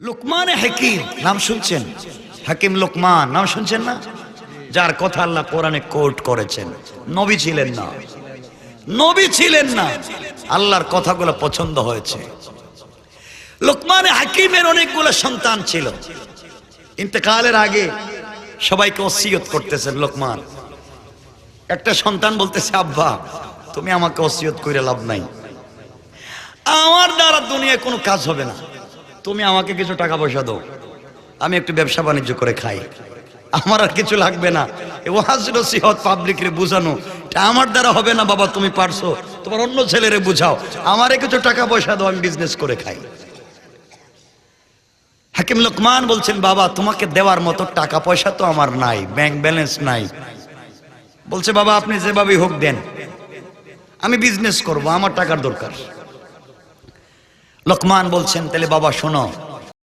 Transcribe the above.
লুকমান হাকিম নাম শুনছেন? হাকিম লুকমান নাম শুনছেন না? যার কথা আল্লাহ কোরআনে কোট করেছেন। নবী ছিলেন না, নবী ছিলেন না, আল্লাহর কথাগুলো পছন্দ হয়েছে। লুকমান হাকিমের অনেকগুলো সন্তান ছিল। ইন্তেকালের আগে সবাইকে ওসিয়ত করতেছেন লুকমান। একটা সন্তান বলতেছে, আব্বা তুমি আমাকে ওসিয়ত করে লাভ নাই, আমার দ্বারা দুনিয়ায় কোনো কাজ হবে না, তুমি আমাকে কিছু টাকা পয়সা দাও, আমি একটু ব্যবসা বাণিজ্য করে খাই, আমার আর কিছু লাগবে না। ওয়াজ নসিহত পাবলিকরে বুঝানো এটা আমার দ্বারা হবে না বাবা, তুমি পারছো, তোমার অন্য ছেলেরে বুঝাও, আমারে কিছু টাকা পয়সা দাও, আমি বিজনেস করে খাই। হাকিম লুকমান বলছেন, বাবা তোমাকে দেওয়ার মতো টাকা পয়সা তো আমার নাই, ব্যাংক ব্যালেন্স নাই। বলছে, বাবা আপনি যেভাবেই হোক দেন, আমি বিজনেস করব, আমার টাকার দরকার। লুকমান বলছেন, তাহলে বাবা শোনো,